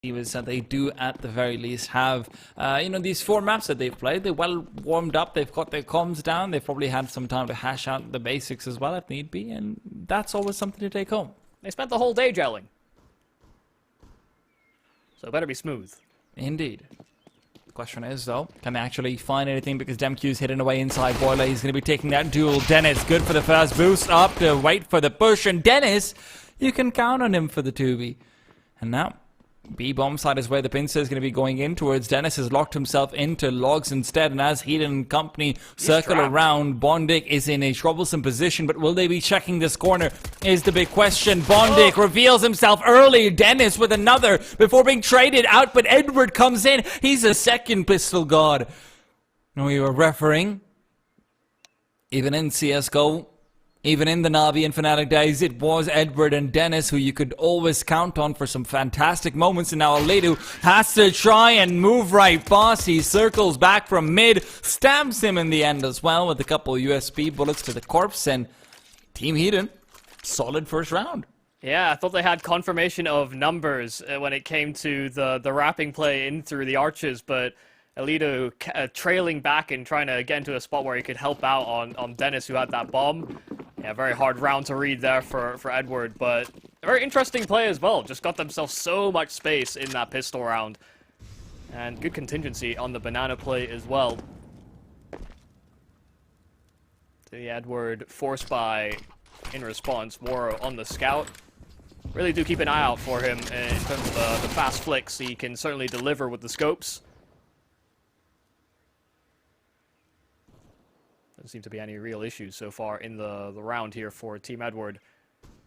is that they do at the very least have, these 4 maps that they've played. They're well warmed up. They've got their comms down. They've probably had some time to hash out the basics as well if need be, and that's always something to take home. They spent the whole day gelling, so it better be smooth. Indeed. The question is, though, can they actually find anything? Because Demq's hidden away inside Boiler. He's going to be taking that duel. Dennis, good for the first boost. Up to wait for the push. And Dennis, you can count on him for the 2v. And now, B-bomb side is where the pincer is going to be going in towards. Dennis has locked himself into logs instead, and as Heaton and company circle around, Bondik is in a troublesome position, but will they be checking this corner is the big question. Bondik reveals himself early. Dennis with another before being traded out, but Edward comes in. He's a second pistol god. We were referring, even in CSGO, even in the Navi and Fnatic days, it was Edward and Dennis who you could always count on for some fantastic moments. And now Aledu has to try and move right past. He circles back from mid, stabs him in the end as well with a couple of USP bullets to the corpse. And Team Heaton, solid first round. Yeah, I thought they had confirmation of numbers when it came to the wrapping play in through the arches, but Aledu trailing back and trying to get into a spot where he could help out on Dennis, who had that bomb. Yeah, very hard round to read there for Edward, but a very interesting play as well. Just got themselves so much space in that pistol round. And good contingency on the banana play as well. The Edward force buy in response. Waro on the scout. Really do keep an eye out for him in terms of the fast flicks. He can certainly deliver with the scopes. Doesn't seem to be any real issues so far in the round here for Team Edward.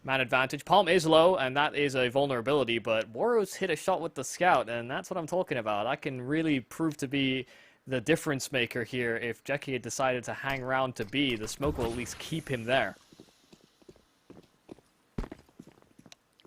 Man advantage. Palm is low, and that is a vulnerability, but Waro's hit a shot with the scout, and that's what I'm talking about. That can really prove to be the difference maker here. If Jackie had decided to hang around to B, the smoke will at least keep him there.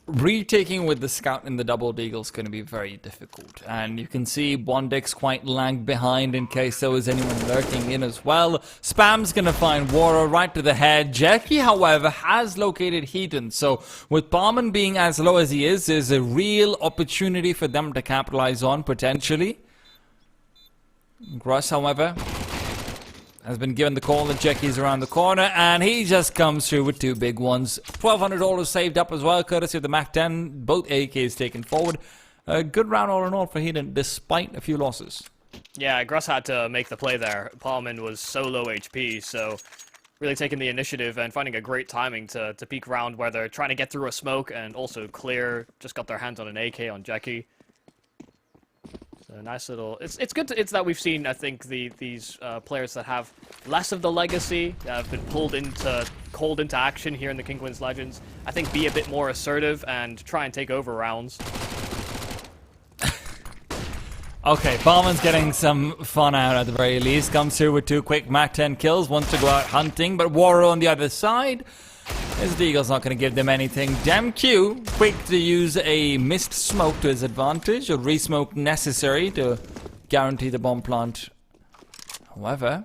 Retaking with the scout in the double deagle is going to be very difficult, and you can see Bondik's quite lagged behind in case there was anyone lurking in as well. Spam's going to find Waro right to the head. Jackie, however, has located Heaton, so with Palman being as low as he is, there's a real opportunity for them to capitalize on, potentially. Gross, however, has been given the call that Jackie's around the corner, and he just comes through with 2 big ones. $1,200 saved up as well, courtesy of the MAC-10. Both AKs taken forward. A good round all in all for Heaton, despite a few losses. Yeah, Gruss had to make the play there. Palman was so low HP, so really taking the initiative and finding a great timing to peek around where they're trying to get through a smoke and also clear. Just got their hands on an AK on Jackie. A nice little. It's good. It's that we've seen. I think these players that have less of the legacy that have been called into action here in the Kinguin's Legends. I think be a bit more assertive and try and take over rounds. Okay, Ballman's getting some fun out at the very least. Comes through with 2 quick MAC-10 kills. Wants to go out hunting, but Waro on the other side. His Deagle's not going to give them anything. Demq, quick to use a missed smoke to his advantage. A re-smoke necessary to guarantee the bomb plant. However,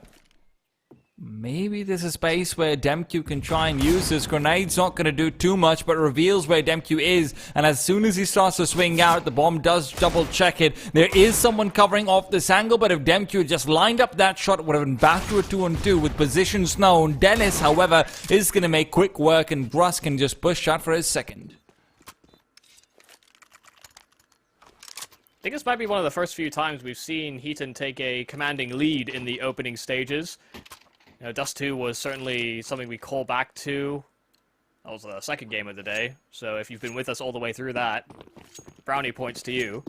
maybe there's a space where Demq can try and use his grenades. Not going to do too much, but reveals where Demq is. And as soon as he starts to swing out, the bomb does double check it. There is someone covering off this angle, but if Demq just lined up that shot, it would have been back to a 2-on-2 with positions known. Dennis, however, is going to make quick work, and Gruss can just push out for his second. I think this might be one of the first few times we've seen Heaton take a commanding lead in the opening stages. You know, Dust 2 was certainly something we call back to. That was the second game of the day, so if you've been with us all the way through that, brownie points to you.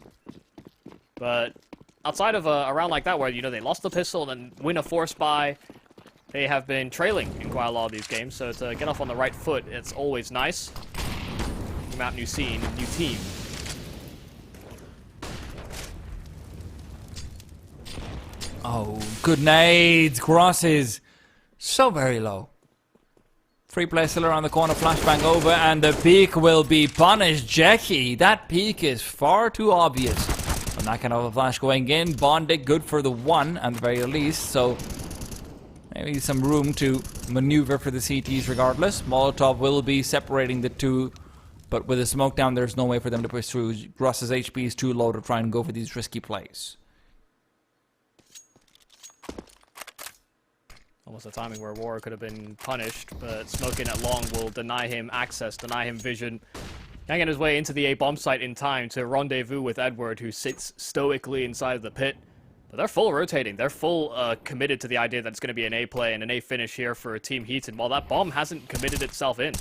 But outside of a round like that where, they lost the pistol and then win a force buy, they have been trailing in quite a lot of these games, so to get off on the right foot, it's always nice. New map, new scene, new team. Oh, good nades. Gross is so very low. 3 player still around the corner, flashbang over, and the peek will be punished. Jackie, that peek is far too obvious. And that kind of a flash going in. Bondik good for the 1 at the very least, so maybe some room to maneuver for the CTs regardless. Molotov will be separating the 2 But with the smoke down, there's no way for them to push through. Gross's HP is too low to try and go for these risky plays. Almost a timing where War could have been punished, but smoking at long will deny him access, deny him vision. Can't get his way into the A bomb site in time to rendezvous with Edward, who sits stoically inside of the pit. But they're full rotating. They're full committed to the idea that it's going to be an A play and an A finish here for Team Heaton, while that bomb hasn't committed itself in.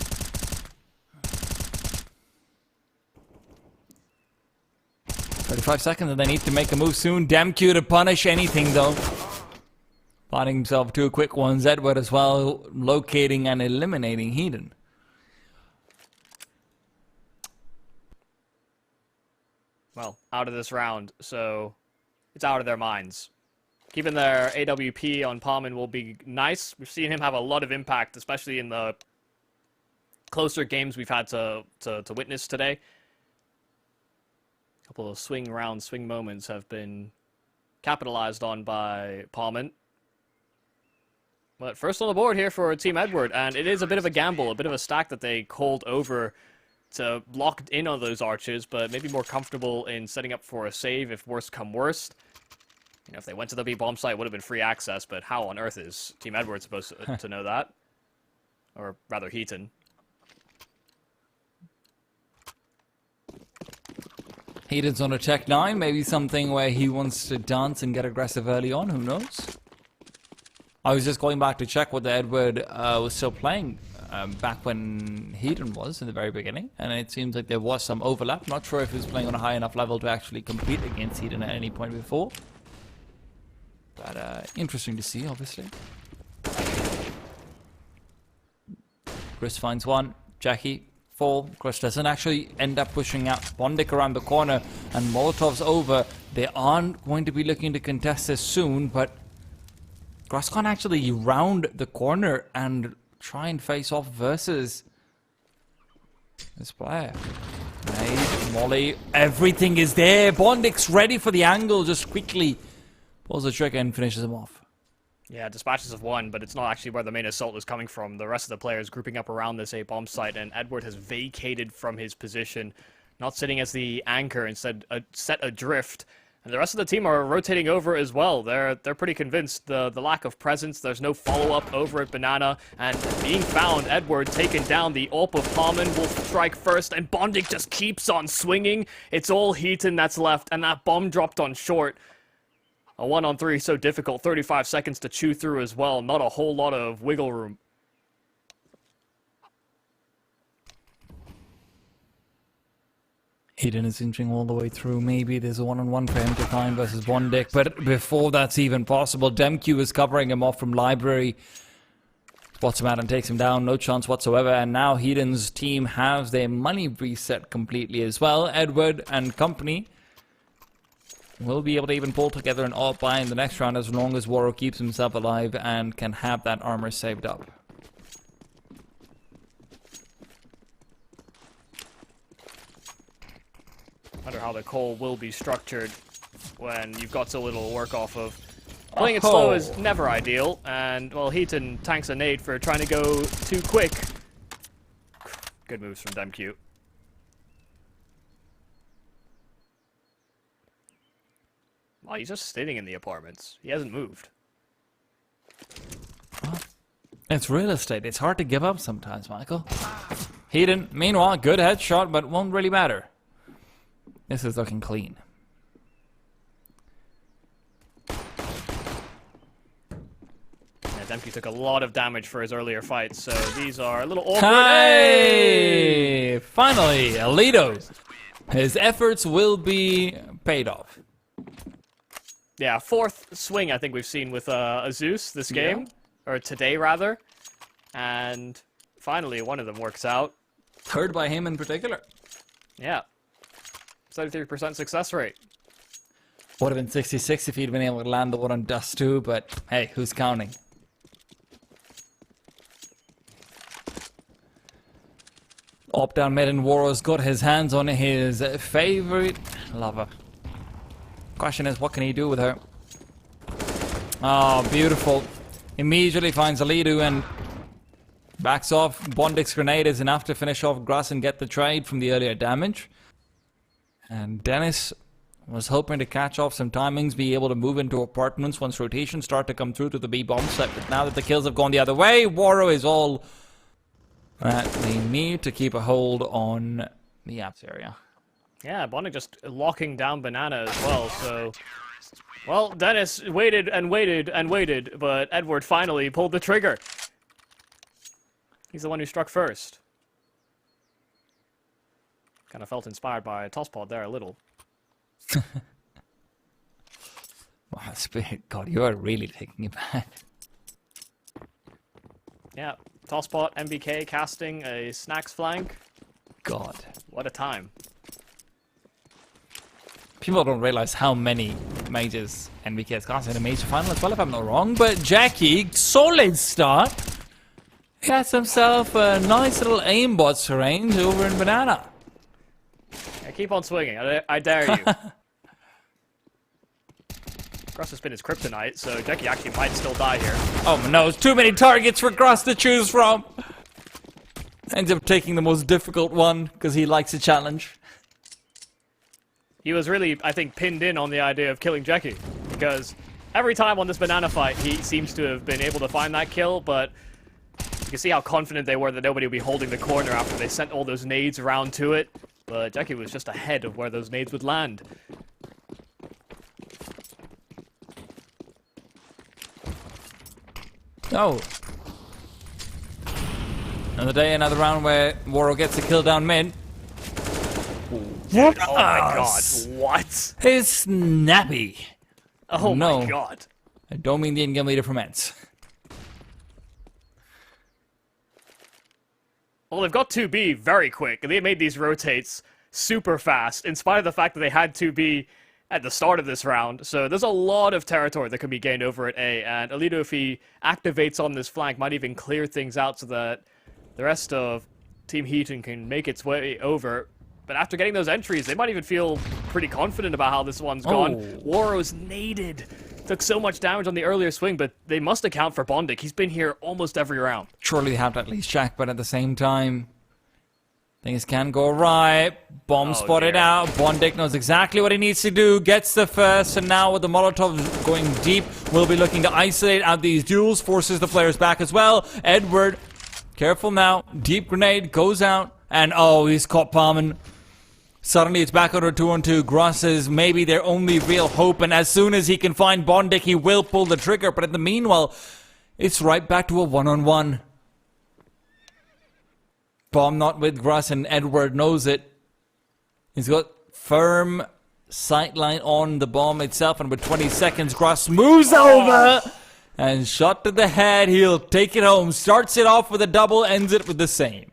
"35 seconds and they need to make a move soon. DemQ to punish anything though. Finding himself 2 quick ones. Edward as well, locating and eliminating Heaton. Well, out of this round, so it's out of their minds. Keeping their AWP on Palman will be nice. We've seen him have a lot of impact, especially in the closer games we've had to witness today. A couple of swing moments have been capitalized on by Palman. But first on the board here for Team Edward, and it is a bit of a gamble, a bit of a stack that they called over to lock in on those arches, but maybe more comfortable in setting up for a save if worst come worst. You know, if they went to the B bomb site, it would have been free access, but how on earth is Team Edward supposed to know that? Or rather, Heaton. Heaton's on a Tech 9, maybe something where he wants to dance and get aggressive early on, who knows? I was just going back to check whether Edward was still playing back when Heaton was in the very beginning, and it seems like there was some overlap. Not sure if he was playing on a high enough level to actually compete against Heaton at any point before. But interesting to see, obviously. Chris finds one. Jackie, 4. Chris doesn't actually end up pushing out. Bondik around the corner, and Molotov's over. They aren't going to be looking to contest this soon, but Gross can't actually round the corner and try and face off versus this player. Nade, Molly, everything is there. Bondik's ready for the angle, just quickly pulls the trigger and finishes him off. Yeah, dispatches of 1, but it's not actually where the main assault is coming from. The rest of the players grouping up around this A bomb site, and Edward has vacated from his position, not sitting as the anchor, instead set adrift. And the rest of the team are rotating over as well. They're pretty convinced the lack of presence. There's no follow-up over at Banana. And being found, Edward taken down. The AWP of Palman will strike first. And Bondik just keeps on swinging. It's all Heaton that's left. And that bomb dropped on short. A 1-on-3 so difficult. 35 seconds to chew through as well. Not a whole lot of wiggle room. Heaton is inching all the way through. Maybe there's a one-on-one for him to find versus Bondik, but before that's even possible, DemQ is covering him off from Library. Spots him out and takes him down, no chance whatsoever, and now Heaton's team has their money reset completely as well. Edward and company will be able to even pull together an alt buy in the next round as long as Waro keeps himself alive and can have that armor saved up. Wonder how the call will be structured when you've got so little to work off of. Playing it slow is never ideal, and, well, Heaton tanks a nade for trying to go too quick. Good moves from DemQ. Oh, he's just sitting in the apartments. He hasn't moved. Well, it's real estate. It's hard to give up sometimes, Michael. Heaton, meanwhile, good headshot, but won't really matter. This is looking clean. Yeah, DemQ took a lot of damage for his earlier fights, so these are a little awkward. Hey! Finally, Alito. His efforts will be paid off. Yeah, 4th swing I think we've seen with Azus this game, or today rather, and finally one of them works out. 3rd by him in particular. Yeah. 73% success rate. Would have been 66 if he'd been able to land the one on Dust too, but hey, who's counting? Up down mid, and Waro's got his hands on his favorite lover. Question is, what can he do with her? Oh, beautiful. Immediately finds Alidu, and Backs off. Bondik's grenade is enough to finish off Grass and get the trade from the earlier damage. And Dennis was hoping to catch off some timings, be able to move into apartments once rotations start to come through to the B bomb site. But now that the kills have gone the other way, Waro is all that they need to keep a hold on the apps area. Yeah, Bondik just locking down Banana as well, so... Well, Dennis waited and waited and waited, but Edward finally pulled the trigger. He's the one who struck first. Kind of felt inspired by Tosspot there a little. Wow, Spirit, God, you are really taking it back. Yeah, Tosspot, MBK casting a snacks flank. God. What a time. People don't realize how many majors NBK has cast in a major final as well, if I'm not wrong. But Jackie, solid start. He has himself a nice little aimbot range over in Banana. Yeah, keep on swinging. I dare you. Cross spin is kryptonite, so Jackie actually might still die here. Oh no, it's too many targets for Gross to choose from. Ends up taking the most difficult one because he likes a challenge. He was really, I think, pinned in on the idea of killing Jackie, because every time on this Banana fight, he seems to have been able to find that kill, but you can see how confident they were that nobody would be holding the corner after they sent all those nades around to it, but Jackie was just ahead of where those nades would land. Oh. Another day, another round where Waro gets a kill down mid. Dude, oh my god, what? It's snappy. Oh no. my god. I don't mean the in-game leader from Ents. Well, they've got 2B very quick, and they made these rotates super fast, in spite of the fact that they had 2B at the start of this round. So there's a lot of territory that can be gained over at A, and Alito, if he activates on this flank, might even clear things out so that the rest of Team Heaton can make its way over. But after getting those entries, they might even feel pretty confident about how this one's gone. Waro's naded. Took so much damage on the earlier swing, but they must account for Bondik. He's been here almost every round. Surely they have to at least check, but at the same time, things can go right. Bomb spotted out. Bondik knows exactly what he needs to do. Gets the first, and now with the Molotov going deep, we'll be looking to isolate out these duels. Forces the players back as well. Edward, careful now. Deep grenade goes out, and oh, he's caught palming. Suddenly it's back under 2-on-2. Gross is maybe their only real hope, and as soon as he can find Bondik, he will pull the trigger. But in the meanwhile, it's right back to a 1-on-1. Bomb not with Gross, and Edward knows it. He's got firm sightline on the bomb itself, and with 20 seconds, Gross moves over and shot to the head. He'll take it home. Starts it off with a double, ends it with the same.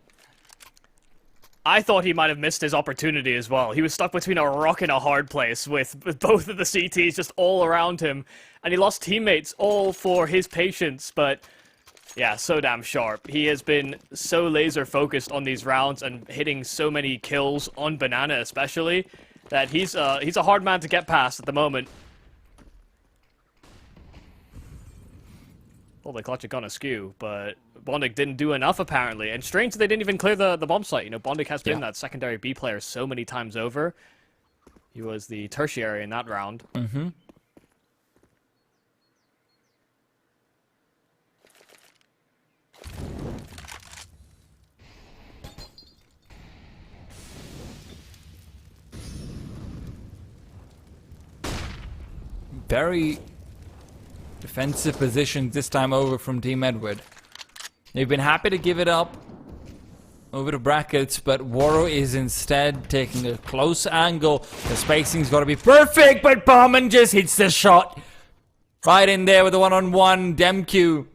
I thought he might have missed his opportunity as well. He was stuck between a rock and a hard place with both of the CTs just all around him. And he lost teammates all for his patience, but yeah, so damn sharp. He has been so laser focused on these rounds and hitting so many kills on Banana especially, that he's a hard man to get past at the moment. Well, the clutch had gone askew, but Bondik didn't do enough apparently. And strange that they didn't even clear the bomb site. You know, Bondik has been that secondary B player so many times over. He was the tertiary in that round. Mm-hmm. Very defensive position this time over from Team Edward. They've been happy to give it up over to brackets, but Waro is instead taking a close angle. The spacing's got to be perfect, but Bauman just hits the shot. Right in there with the one-on-one. Demq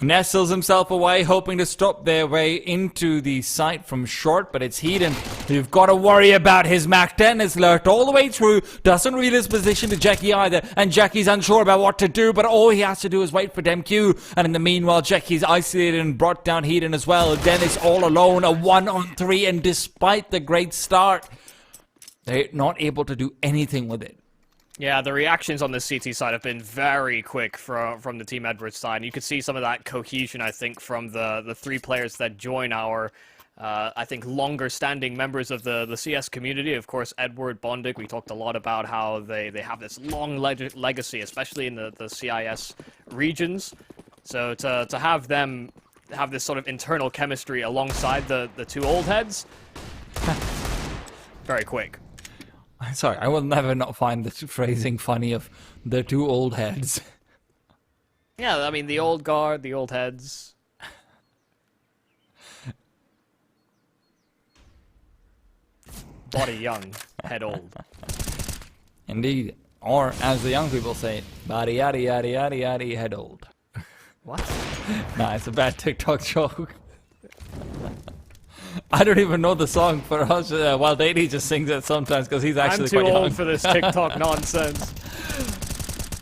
nestles himself away, hoping to stop their way into the site from short, but it's Heaton who've got to worry about his Mac 10. Is lurked all the way through, doesn't read his position to Jackie either, and Jackie's unsure about what to do, but all he has to do is wait for Demq, and in the meanwhile, Jackie's isolated and brought down Heaton as well. Dennis all alone, a 1-on-3, and despite the great start, they're not able to do anything with it. Yeah, the reactions on the CT side have been very quick from the Team Edwards side. You could see some of that cohesion, I think, from the three players that join our, I think, longer-standing members of the CS community. Of course, Edward, Bondic, we talked a lot about how they have this long legacy, especially in the CIS regions. So to have them have this sort of internal chemistry alongside the two old heads, very quick. Sorry, I will never not find the phrasing funny of the two old heads. Yeah, I mean, the old guard, the old heads. Body young, head old. Indeed. Or, as the young people say, body yaddy yaddy yaddy yaddy head old. What? Nah, it's a bad TikTok joke. I don't even know the song for us. While Daddy just sings it sometimes because he's actually I'm too quite old young. for this TikTok nonsense.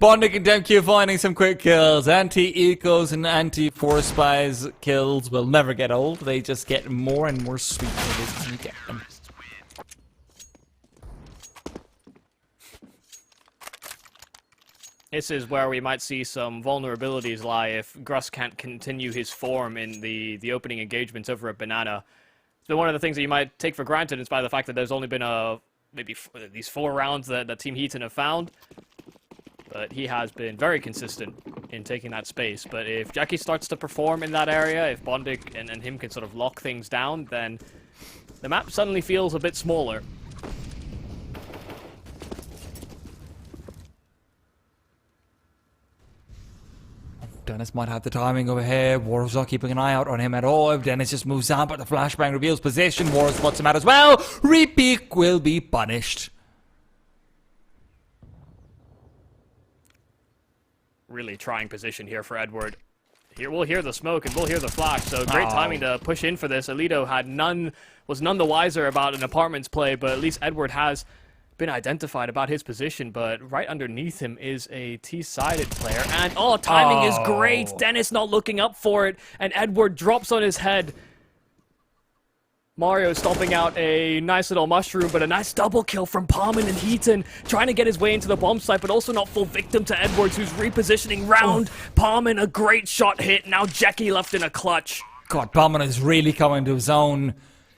Bondic and DemQ finding some quick kills. Anti-ecos and anti-force spies kills will never get old. They just get more and more sweet every time you get them. This is where we might see some vulnerabilities lie if Gruss can't continue his form in the opening engagements over at Banana. It's been one of the things that you might take for granted, in spite of the fact that there's only been maybe these 4 rounds that Team Heaton have found. But he has been very consistent in taking that space. But if Jackie starts to perform in that area, if Bondic and him can sort of lock things down, then the map suddenly feels a bit smaller. Dennis might have the timing over here. War's not keeping an eye out on him at all. If Dennis just moves on, but the flashbang reveals position. War spots him out as well. Repeat will be punished. Really trying position here for Edward. Here we'll hear the smoke and we'll hear the flash, so great timing to push in for this. Alito was none the wiser about an apartments play, but at least Edward has been identified about his position, but right underneath him is a T-sided player, and timing is great! Dennis not looking up for it, and Edward drops on his head. Mario stomping out a nice little mushroom, but a nice double kill from Palman and Heaton, trying to get his way into the bomb site, but also not full victim to Edwards, who's repositioning round. Palman, a great shot hit, now Jackie left in a clutch. God, Palman is really coming to his own.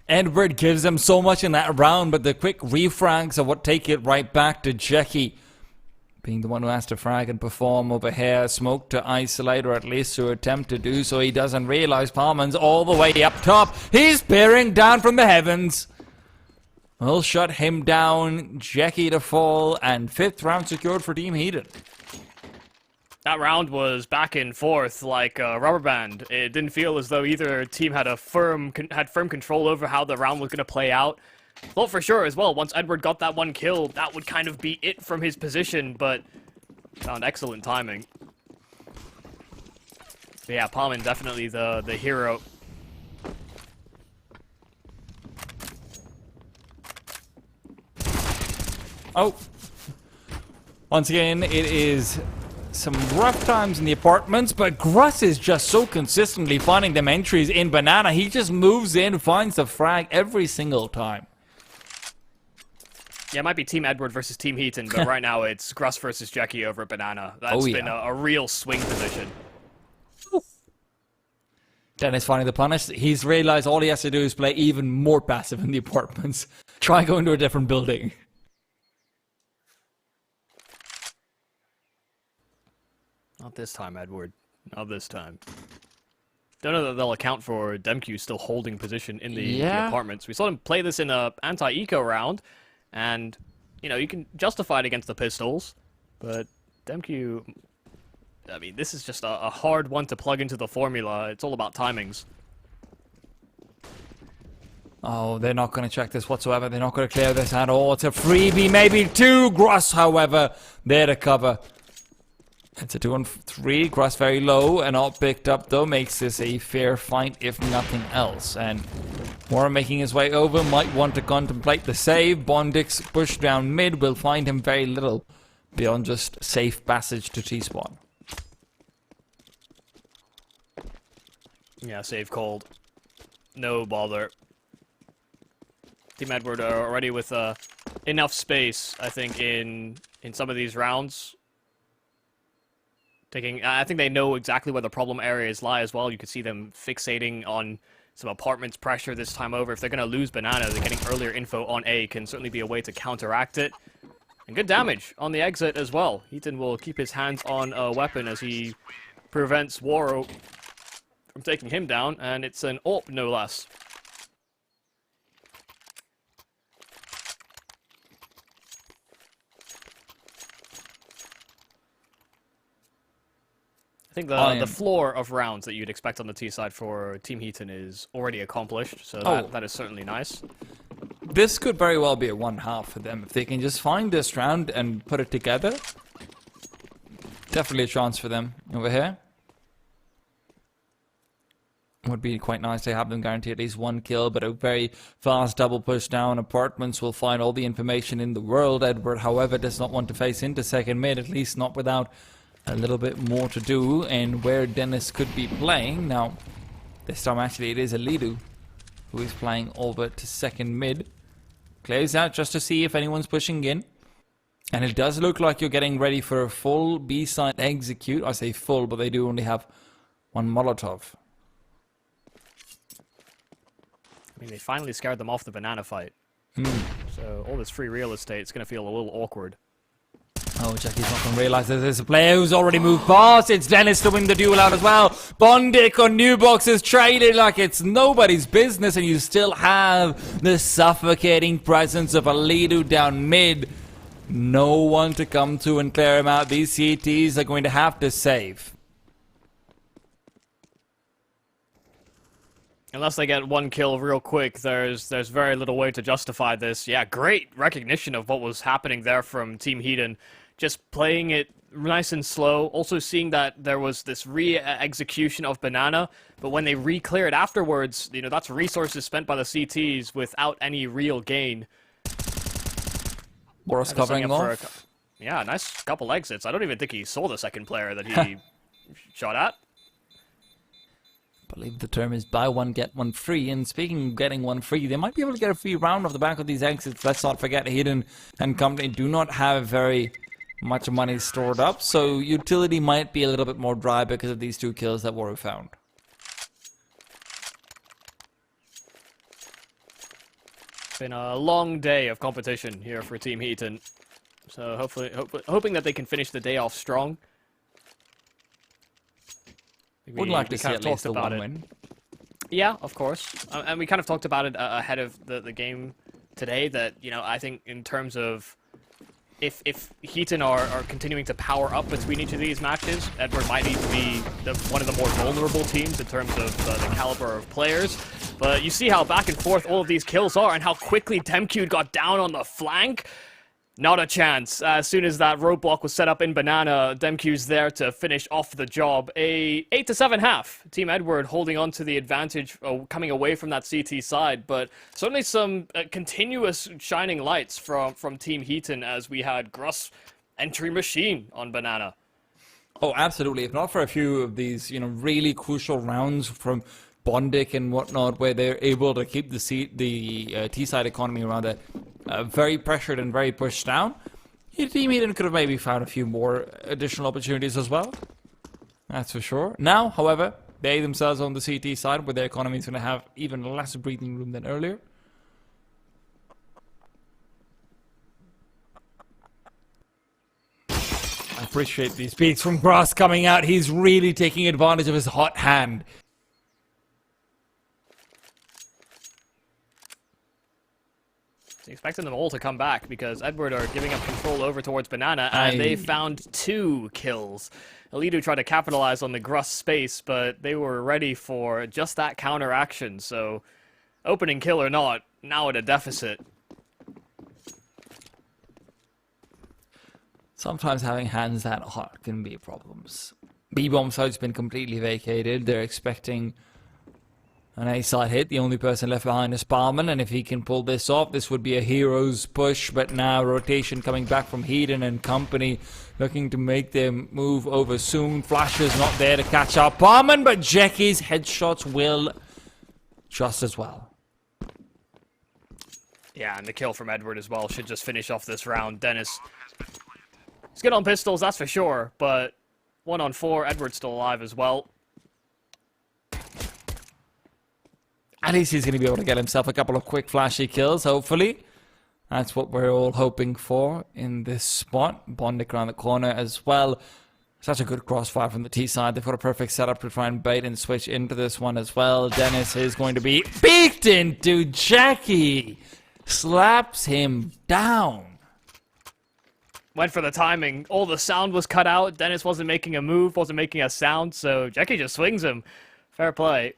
Edward gives him so much in that round, but the quick refrags are what take it right back to Jackie. Being the one who has to frag and perform over here, smoke to isolate, or at least to attempt to do so. He doesn't realize Palman's all the way up top. He's peering down from the heavens. We'll shut him down. Jackie to fall, and 5th round secured for Team Heaton. That round was back and forth like a rubber band. It didn't feel as though either team had firm control over how the round was going to play out. Thought for sure as well, once Edward got that one kill, that would kind of be it from his position, but found excellent timing. But yeah, Palman definitely the hero. Oh. Once again, it is some rough times in the apartments, but Gruss is just so consistently finding them entries in Banana. He just moves in, finds the frag every single time. Yeah, it might be Team Edward versus Team Heaton, but right now it's Gruss versus Jackie over at Banana. That's been a real swing position. Dennis finding the punish. He's realized all he has to do is play even more passive in the apartments. Try going to a different building. Not this time, Edward. Not this time. Don't know that they'll account for DemQ still holding position in the apartments. We saw him play this in a anti-eco round, and, you know, you can justify it against the pistols, but DemQ, I mean, this is just a hard one to plug into the formula. It's all about timings. Oh, they're not going to check this whatsoever. They're not going to clear this at all. It's a freebie, maybe 2. Gruss, however, there to cover. It's a 2-on-3. Gruss very low and all picked up, though, makes this a fair fight, if nothing else. And Moore making his way over, might want to contemplate the save. Bondix push down mid will find him very little beyond just safe passage to T-spawn. Yeah, save cold. No bother. Team Edward are already with enough space, I think, in some of these rounds. I think they know exactly where the problem areas lie as well. You could see them fixating on some apartments pressure this time over. If they're going to lose Banana, they're getting earlier info on A can certainly be a way to counteract it. And good damage on the exit as well. Heaton will keep his hands on a weapon as he prevents Waro from taking him down, and it's an AWP no less. I think the floor of rounds that you'd expect on the T side for Team Heaton is already accomplished, so that is certainly nice. This could very well be a 1/2 for them. If they can just find this round and put it together, definitely a chance for them over here. Would be quite nice to have them guarantee at least 1 kill, but a very fast double push down. Apartments will find all the information in the world. Edward, however, does not want to face into second mid, at least not without a little bit more to do, and where Dennis could be playing. Now, this time actually it is Alidu who is playing over to second mid. Clears out just to see if anyone's pushing in. And it does look like you're getting ready for a full B-side execute. I say full, but they do only have 1 Molotov. I mean, they finally scared them off the Banana fight. So all this free real estate is going to feel a little awkward. Oh, Jackie's not going to realize that there's a player who's already moved past. It's Dennis to win the duel out as well. Bondic on new boxes traded like it's nobody's business, and you still have the suffocating presence of Alidu down mid. No one to come to and clear him out. These CTs are going to have to save. Unless they get 1 kill real quick, there's very little way to justify this. Yeah, great recognition of what was happening there from Team Heaton. Just playing it nice and slow. Also seeing that there was this re-execution of Banana, but when they re-clear it afterwards, you know, that's resources spent by the CTs without any real gain. Boris covering off. Yeah, nice couple exits. I don't even think he saw the second player that he shot at. I believe the term is buy one, get one free. And speaking of getting one free, they might be able to get a free round off the back of these exits. Let's not forget, Heaton and company do not have very much money stored up, so utility might be a little bit more dry because of these 2 kills that were found. It's been a long day of competition here for Team Heaton. So hoping that they can finish the day off strong. Would like to see at least a 1 win. Yeah, of course. And we kind of talked about it ahead of the game today, that, you know, I think in terms of if Heaton are continuing to power up between each of these matches, Edward might need to be one of the more vulnerable teams in terms of the caliber of players. But you see how back and forth all of these kills are, and how quickly Demcube got down on the flank. Not a chance. As soon as that roadblock was set up in Banana, Demcube's there to finish off the job. A 8-7 half. Team Edward holding on to the advantage, coming away from that CT side, but certainly some continuous shining lights from Team Heaton as we had Gruss entry machine on Banana. Oh, absolutely. If not for a few of these, you know, really crucial rounds from Bondic and whatnot, where they're able to keep the T-side economy around it very pressured and very pushed down, Team Heaton could have maybe found a few more additional opportunities as well. That's for sure. Now, however, they themselves on the CT side, where their economy is going to have even less breathing room than earlier. I appreciate these beats from Grass coming out. He's really taking advantage of his hot hand. Expecting them all to come back because Edward are giving up control over towards Banana, and they found 2 kills. Alidu tried to capitalize on the Gruss space, but they were ready for just that counter action. So, opening kill or not, now at a deficit. Sometimes having hands that hot can be problems. B-bomb side's been completely vacated. They're expecting an A-side hit. The only person left behind is Palman, and if he can pull this off, this would be a hero's push. But now rotation coming back from Heaton and company, looking to make them move over soon. Flash is not there to catch up Palman, but Jackie's headshots will just as well. Yeah, and the kill from Edward as well should just finish off this round. Dennis, he's good on pistols, that's for sure, but 1 on 4, Edward's still alive as well. At least he's going to be able to get himself a couple of quick flashy kills, hopefully. That's what we're all hoping for in this spot. Bondic around the corner as well. Such a good crossfire from the T side. They've got a perfect setup to try and bait and switch into this one as well. Dennis is going to be peeked into. Jackie slaps him down. Went for the timing. All the sound was cut out. Dennis wasn't making a move, wasn't making a sound, so Jackie just swings him. Fair play.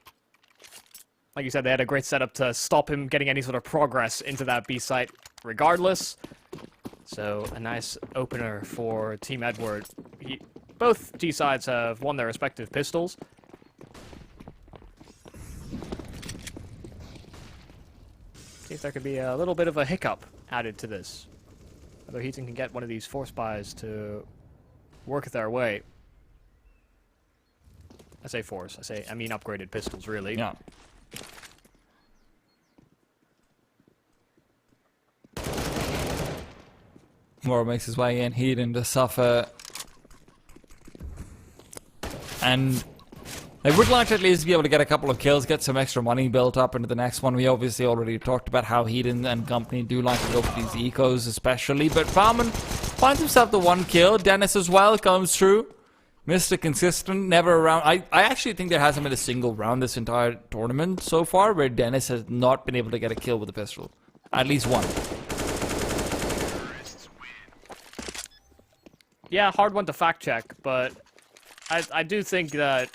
Like you said, they had a great setup to stop him getting any sort of progress into that B site regardless. So a nice opener for Team Edward. Both T sides have won their respective pistols. See if there could be a little bit of a hiccup added to this. Whether Heaton can get one of these force buys to work their way. I say force, I mean upgraded pistols, really. Yeah. Moore makes his way in, Heaton to suffer. And they would like to at least be able to get a couple of kills, get some extra money built up into the next one. We obviously already talked about how Heaton and company do like to go for these ecos especially. But Falman finds himself the 1 kill. Dennis as well comes through. Mr. Consistent, never around. I actually think there hasn't been a single round this entire tournament so far where Dennis has not been able to get a kill with a pistol. At least one. Yeah, hard one to fact check, but I do think that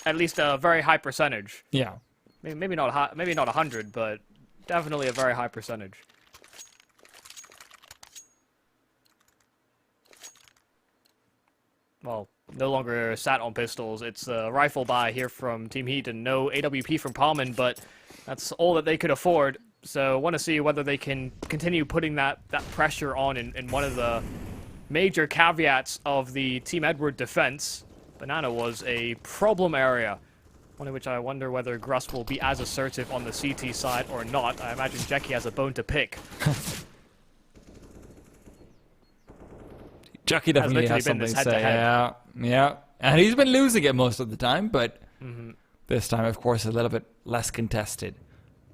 at least a very high percentage. Yeah. Maybe not 100, but definitely a very high percentage. Well, no longer sat on pistols. It's a rifle buy here from Team Heat and no AWP from Palman, but that's all that they could afford. So want to see whether they can continue putting that pressure on in one of the major caveats of the Team Edward defense. Banana was a problem area, one in which I wonder whether Gruss will be as assertive on the CT side or not. I imagine Jackie has a bone to pick. Jackie definitely has something to say. Yeah. And he's been losing it most of the time, but this time, of course, a little bit less contested.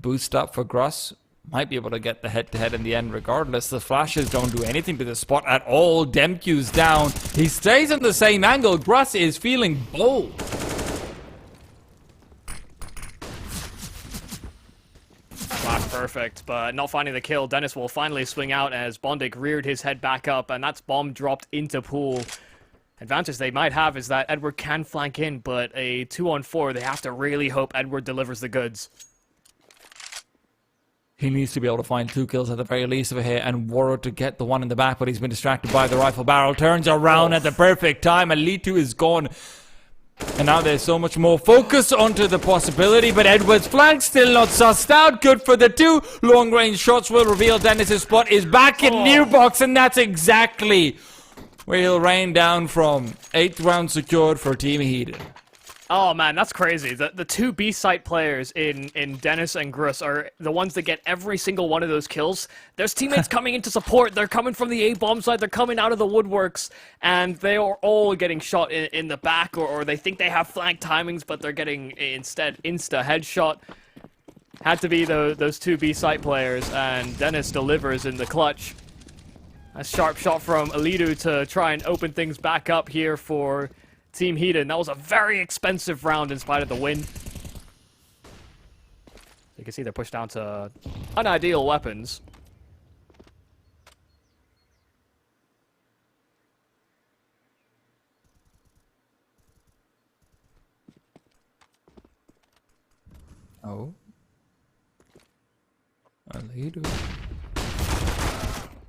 Boost up for Gruss. Might be able to get the head-to-head in the end regardless. The flashes don't do anything to the spot at all. Demq's down. He stays in the same angle. Gruss is feeling bold. Flash perfect, but not finding the kill. Dennis will finally swing out as Bondic reared his head back up, and that's bomb dropped into pool. Advantage they might have is that Edward can flank in, but a 2-on-4, they have to really hope Edward delivers the goods. He needs to be able to find 2 kills at the very least of here, and Waro to get the one in the back, but he's been distracted by the rifle barrel. Turns around at the perfect time, and Litu is gone. And now there's so much more focus onto the possibility, but Edward's flank still not sussed out. Good for the 2. Long-range shots will reveal Dennis's spot is back in new box, and that's exactly where he'll rain down from. 8th round secured for Team Heaton. Oh man, that's crazy. The 2 B-site players in Dennis and Gruss are the ones that get every single one of those kills. There's teammates coming in to support. They're coming from the A-bomb side. They're coming out of the woodworks. And they are all getting shot in the back, or they think they have flank timings, but they're getting instead insta-headshot. Had to be those 2 B-site players, and Dennis delivers in the clutch. A sharp shot from Alidu to try and open things back up here for Team Heaton. That was a very expensive round in spite of the win. You can see they're pushed down to unideal weapons. Oh. Alidu.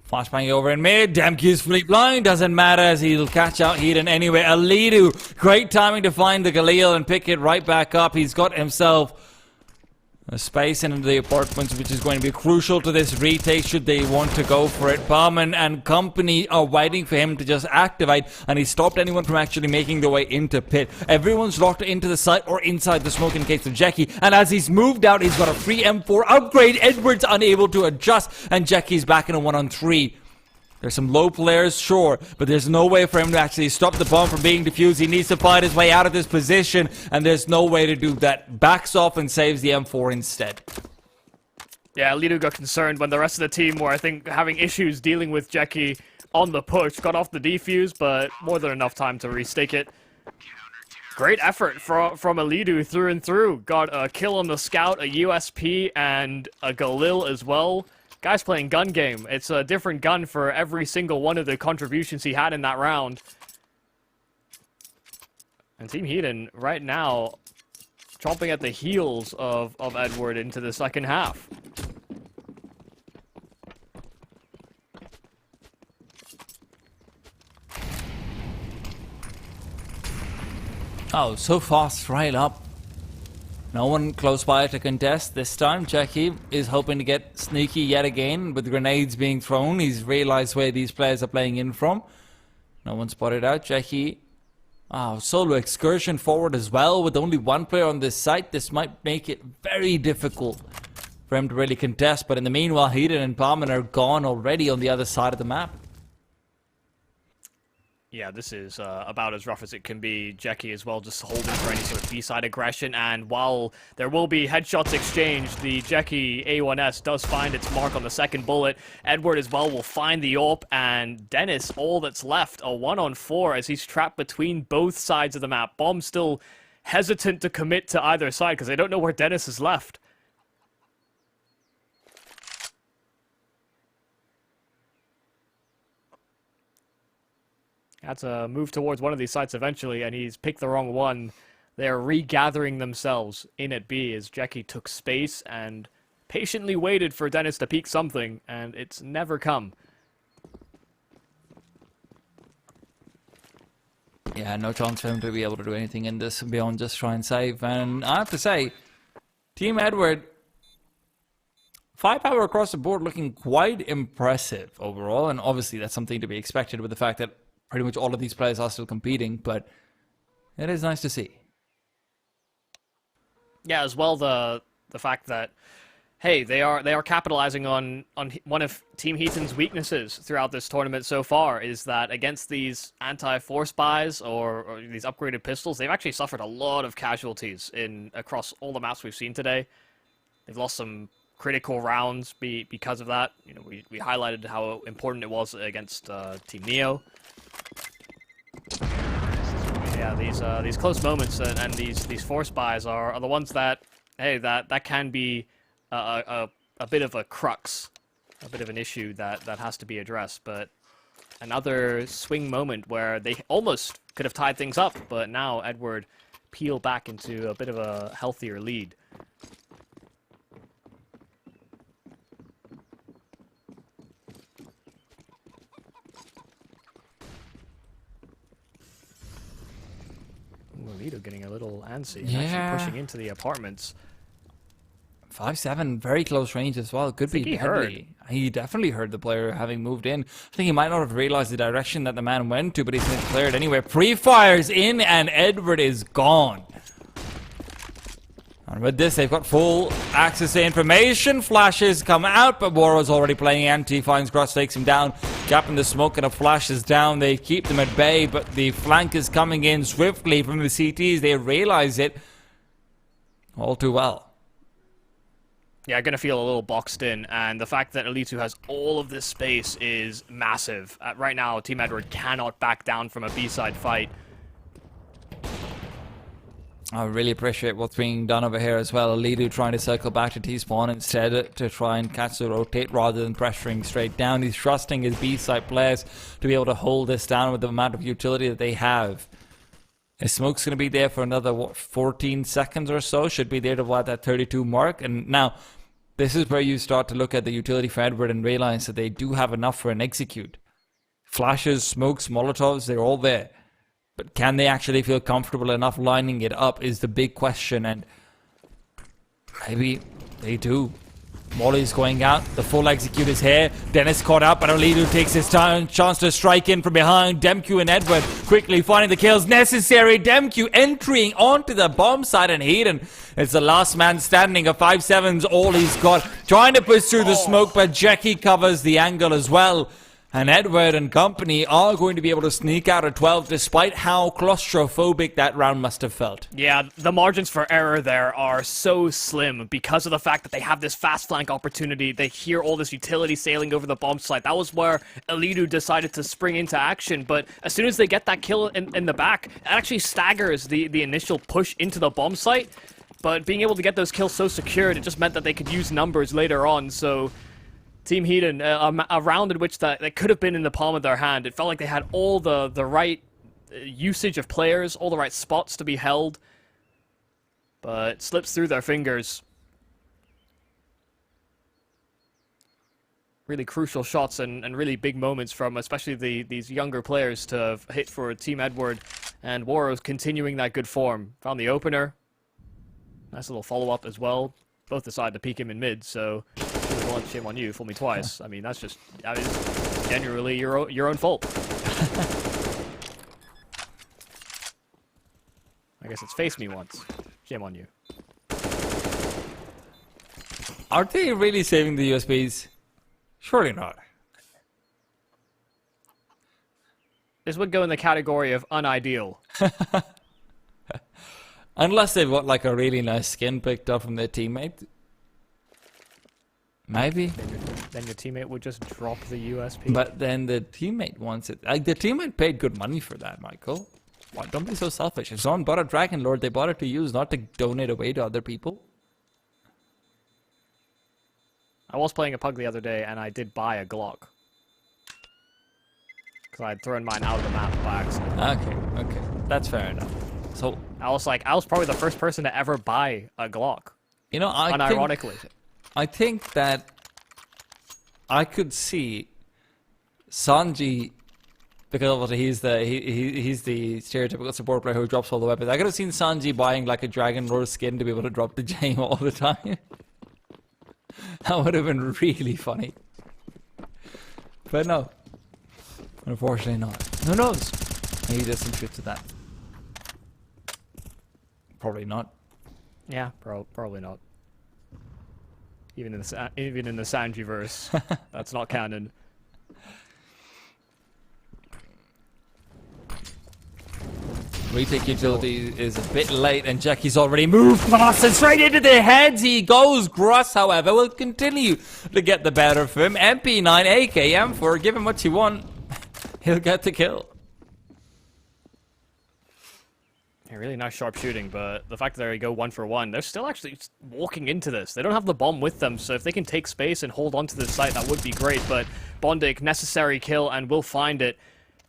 Flashbang over in mid. Demq's fleet blind. Doesn't matter as he'll catch out Heaton anyway. Alidu. Great timing to find the Galil and pick it right back up. He's got himself Space into the apartments, which is going to be crucial to this retake should they want to go for it. Barman and company are waiting for him to just activate, and he stopped anyone from actually making their way into pit. Everyone's locked into the site or inside the smoke in case of Jackie, and as he's moved out, he's got a free M4 upgrade. Edward's unable to adjust, and Jackie's back in a 1-on-3. There's some low players, sure, but there's no way for him to actually stop the bomb from being defused. He needs to find his way out of this position, and there's no way to do that. Backs off and saves the M4 instead. Yeah, Lido got concerned when the rest of the team were, I think, having issues dealing with Jackie on the push. Got off the defuse, but more than enough time to restake it. Great effort from Alidu through and through. Got a kill on the scout, a USP, and a Galil as well. Guy's playing gun game. It's a different gun for every single one of the contributions he had in that round. And Team Heaton, right now, chomping at the heels of Edward into the second half. Oh, so fast, right up. No one close by to contest. This time, Jackie is hoping to get sneaky yet again with grenades being thrown. He's realized where these players are playing in from. No one spotted out. Jackie, solo excursion forward as well. With only one player on this site, this might make it very difficult for him to really contest. But in the meanwhile, Heaton and Palmer are gone already on the other side of the map. Yeah, this is about as rough as it can be. Jackie as well, just holding for any sort of B-side aggression. And while there will be headshots exchanged, the Jackie A1S does find its mark on the second bullet. Edward as well will find the AWP, and Dennis, all that's left, a 1-on-4 as he's trapped between both sides of the map. Bomb still hesitant to commit to either side because they don't know where Dennis is left. Had to move towards one of these sites eventually, and he's picked the wrong one. They're regathering themselves in at B as Jackie took space and patiently waited for Dennis to peek something, and it's never come. Yeah, no chance for him to be able to do anything in this beyond just try and save. And I have to say, Team Edward, firepower across the board looking quite impressive overall, and obviously that's something to be expected with the fact that pretty much all of these players are still competing, but it is nice to see. Yeah, as well the fact that, hey, they are capitalizing on one of Team Heaton's weaknesses throughout this tournament so far, is that against these anti-force buys or these upgraded pistols, they've actually suffered a lot of casualties across all the maps we've seen today. They've lost some critical rounds because of that. You know, we highlighted how important it was against Team Neo. Yeah, these close moments and these force buys are the ones that, hey, that can be a bit of a crux, a bit of an issue that has to be addressed. But another swing moment where they almost could have tied things up, but now Edward peel back into a bit of a healthier lead. Lido getting a little antsy, yeah, actually pushing into the apartments. 5-7, very close range as well. Could be deadly. He definitely heard the player having moved in. I think he might not have realized the direction that the man went to, but he's been cleared anyway. Pre-fires in, and Edward is gone. And with this, they've got full access to information. Flashes come out, but Boro's already playing empty. Finds Gross, takes him down. Gap in the smoke, and a flash is down. They keep them at bay, but the flank is coming in swiftly from the CTs. They realize it all too well. Yeah, gonna feel a little boxed in, and the fact that Elitu has all of this space is massive. Right now, Team Edward cannot back down from a B-side fight. I really appreciate what's being done over here as well. Alidu trying to circle back to T-spawn instead to try and catch the rotate rather than pressuring straight down. He's trusting his B-side players to be able to hold this down with the amount of utility that they have. His smoke's going to be there for another, 14 seconds or so. Should be there to that 32 mark. And now, this is where you start to look at the utility for Edward and realize that they do have enough for an execute. Flashes, smokes, Molotovs, they're all there. But can they actually feel comfortable enough lining it up is the big question, and maybe They do. Molly's going out. The full execute is here. Dennis caught up, but Alidu takes his chance to strike in from behind. Demku and Edward quickly finding the kills necessary. Demku entering onto the bomb site, and Heaton is the last man standing. A 5-7's all he's got. Trying to push through the smoke, but Jackie covers the angle as well. And Edward and company are going to be able to sneak out at 12 despite how claustrophobic that round must have felt. Yeah, the margins for error there are so slim because of the fact that they have this fast flank opportunity. They hear all this utility sailing over the bomb site. That was where Alidu decided to spring into action, but as soon as they get that kill in the back, it actually staggers the initial push into the bomb site. But being able to get those kills so secured, it just meant that they could use numbers later on, so... Team Heaton, a round in which that could have been in the palm of their hand. It felt like they had all the right usage of players, all the right spots to be held, but it slips through their fingers. Really crucial shots and really big moments from especially these younger players to have hit for Team Edward, and Waros continuing that good form. Found the opener. Nice little follow-up as well. Both decided to peek him in mid, so... Once, shame on you, fool me twice. I mean, that's just genuinely your own fault. I guess it's face me once. Shame on you. Are they really saving the USBs? Surely not. This would go in the category of unideal. Unless they've got like a really nice skin picked up from their teammate. Maybe. Then your teammate would just drop the USP. But then the teammate wants it. Like, the teammate paid good money for that, Michael. Why, don't be so selfish. If someone bought a Dragon Lord, they bought it to use, not to donate away to other people. I was playing a pug the other day, and I did buy a Glock. Because I had thrown mine out of the map by accident. Okay. That's fair enough. So, I was probably the first person to ever buy a Glock. You know, unironically. I think that I could see Sanji, because obviously he's the stereotypical support player who drops all the weapons. I could have seen Sanji buying like a Dragon Lord skin to be able to drop the Jame all the time. That would have been really funny. But no. Unfortunately not. Who knows? Maybe there's some truth to that. Probably not. Yeah, probably not. Even in the Sanji-verse, that's not canon. Retake utility is a bit late, and Jackie's already moved past and straight into their heads. He goes. Gross, however, will continue to get the better of him. MP9 AKM for give him what you want. He'll get the kill. Yeah, really nice sharp shooting, but the fact that they go 1 for 1, they're still actually walking into this. They don't have the bomb with them, so if they can take space and hold onto the site, that would be great. But Bondik, necessary kill, and will find it.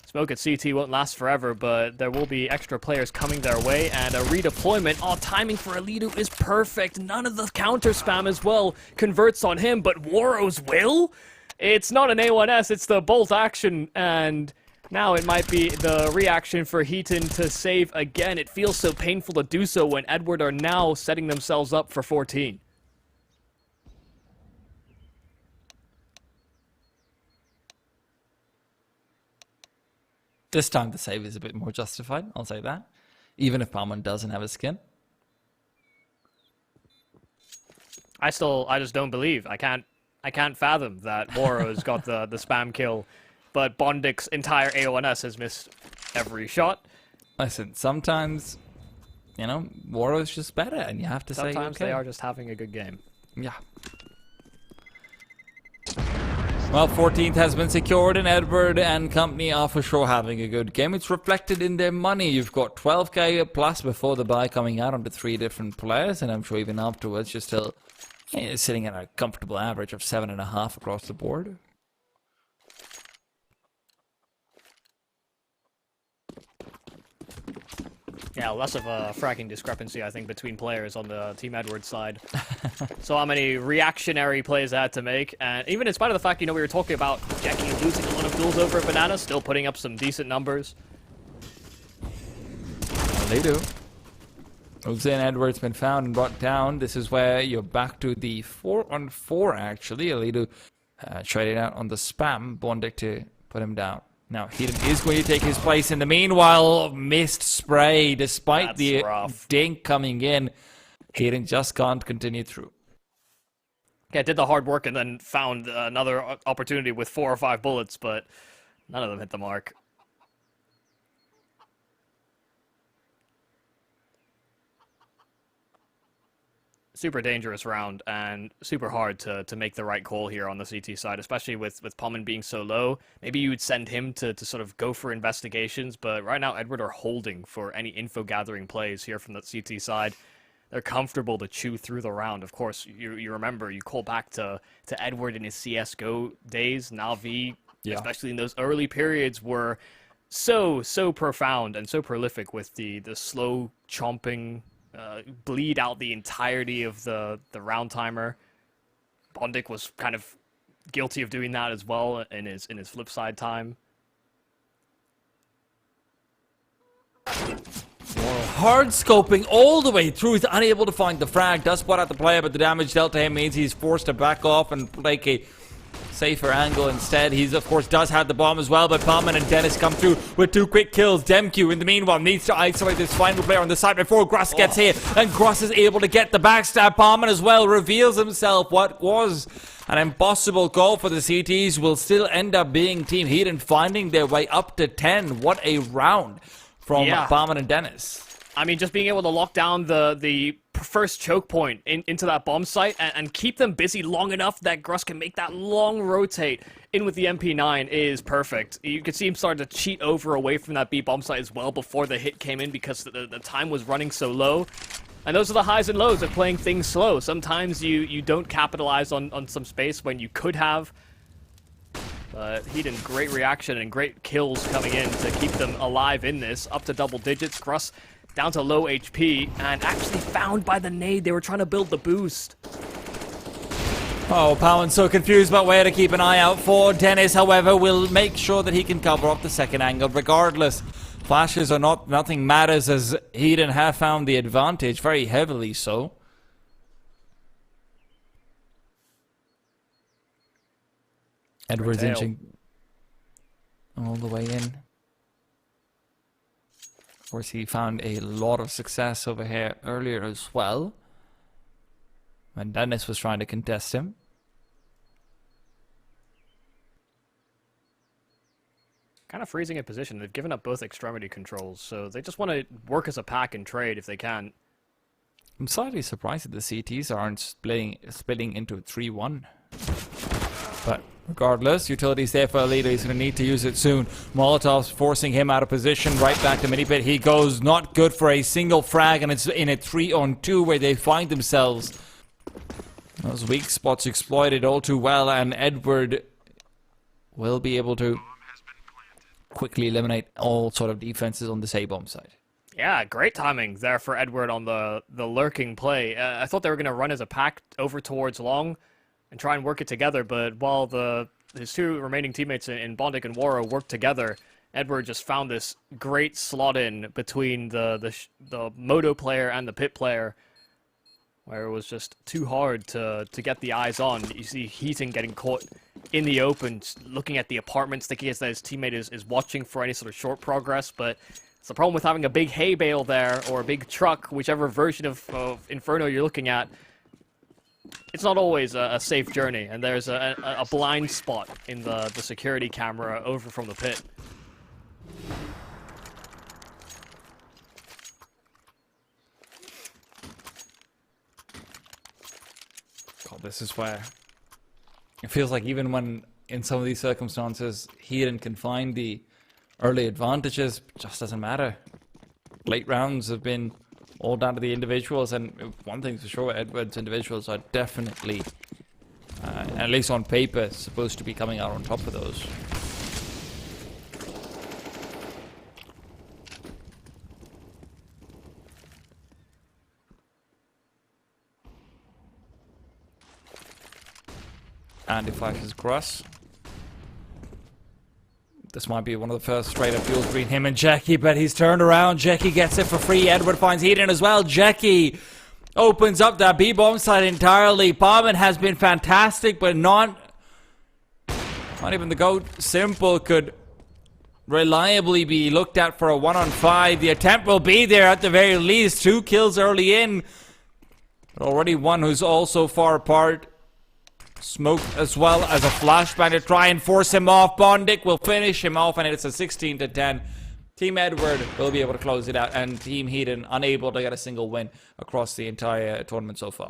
Smoke at CT won't last forever, but there will be extra players coming their way, and a redeployment. Oh, timing for Alidu is perfect. None of the counter spam as well converts on him, but Waros will? It's not an A1S, it's the bolt action, and... now it might be the reaction for Heaton to save again. It feels so painful to do so when Edward are now setting themselves up for 14. This time the save is a bit more justified, I'll say that. Even if Palman doesn't have a skin. I just don't believe. I can't fathom that Moro's got the spam kill. But Bondik's entire A1S has missed every shot. Listen, sometimes, you know, Waro's just better, and you have to say, sometimes okay. they are just having a good game. Yeah. Well, 14th has been secured, and Edward and company are for sure having a good game. It's reflected in their money. You've got 12k plus before the buy coming out onto 3 different players, and I'm sure even afterwards you're still sitting at a comfortable average of 7.5 across the board. Yeah, less of a fracking discrepancy, I think, between players on the Team Edwards side. So how many reactionary plays I had to make, and even in spite of the fact, you know, we were talking about Jackie losing a lot of duels over Banana, still putting up some decent numbers. Well, they do. Moves in, Edward's been found and brought down. This is where you're back to the 4-on-4 actually. Alidu trade it out on the spam. Bondic to put him down. Now, Heaton is going to take his place. In the meanwhile, missed spray despite the dink coming in. Heaton just can't continue through. Yeah, did the hard work and then found another opportunity with 4 or 5 bullets, but none of them hit the mark. Super dangerous round and super hard to make the right call here on the CT side, especially with Pullman being so low. Maybe you would send him to sort of go for investigations, but right now Edward are holding for any info gathering plays here from the CT side. They're comfortable to chew through the round. Of course, you remember, you call back to Edward in his CSGO days. Na'Vi, especially in those early periods, were so profound and so prolific with the slow chomping, bleed out the entirety of the round timer. Bondic was kind of guilty of doing that as well in his flip side time. Hard scoping all the way through. He's unable to find the frag. Does spot out the player, but the damage dealt to him means he's forced to back off and take a safer angle instead. He's, of course, does have the bomb as well, but Palman and Dennis come through with 2 quick kills. Demq, in the meanwhile, needs to isolate this final player on the side before Gross gets here, and Gross is able to get the backstab. Palman as well reveals himself. What was an impossible call for the CTs will still end up being Team Heaton finding their way up to 10. What a round from Palman and Dennis. I mean, just being able to lock down the first choke point into that bomb site and keep them busy long enough that Gruss can make that long rotate in with the MP9 is perfect. You could see him start to cheat over away from that B bomb site as well before the hit came in because the time was running so low. And those are the highs and lows of playing things slow. Sometimes you don't capitalize on some space when you could have. But Heaton, great reaction and great kills coming in to keep them alive in this. Up to double digits. Gruss down to low HP, and actually found by the nade. They were trying to build the boost. Oh, Palman's so confused about where to keep an eye out for. Dennis, however, will make sure that he can cover up the second angle regardless. Flashes or not, nothing matters as Heaton have found the advantage, very heavily so. Edwards inching all the way in. Of course, he found a lot of success over here earlier as well, when Dennis was trying to contest him. Kind of freezing in position. They've given up both extremity controls, so they just want to work as a pack and trade if they can. I'm slightly surprised that the CTs aren't splitting into 3-1. But regardless, utility's there for a leader. He's going to need to use it soon. Molotov's forcing him out of position. Right back to mini-pit. He goes. Not good for a single frag, and it's in a 3-on-2 where they find themselves. Those weak spots exploited all too well, and Edward will be able to quickly eliminate all sort of defenses on this A-bomb side. Yeah, great timing there for Edward on the lurking play. I thought they were going to run as a pack over towards long and try and work it together, but while his 2 remaining teammates in Bondic and Waro worked together, Edward just found this great slot in between the Moto player and the Pit player, where it was just too hard to get the eyes on. You see Heaton getting caught in the open, looking at the apartments, thinking that his teammate is watching for any sort of short progress, but it's the problem with having a big hay bale there, or a big truck, whichever version of Inferno you're looking at. It's not always a safe journey, and there's a blind spot in the security camera over from the pit. God, this is where it feels like even when in some of these circumstances Heaton can find the early advantages, it just doesn't matter. Late rounds have been all down to the individuals, and one thing's for sure, Edward's individuals are definitely, at least on paper, supposed to be coming out on top of those. And if I his Gruss, This might be one of the first straight-up duels between him and Jackie, but he's turned around. Jackie gets it for free. Edward finds Heaton as well. Jackie opens up that B-bomb side entirely. Bombin has been fantastic, but not even the GOAT Simple could reliably be looked at for a 1-on-5. The attempt will be there at the very least. 2 kills early in. But already one who's also far apart. Smoke as well as a flashbang to try and force him off. Bondic will finish him off, and it's a 16-10. Team Edward will be able to close it out, and Team Heaton unable to get a single win across the entire tournament so far.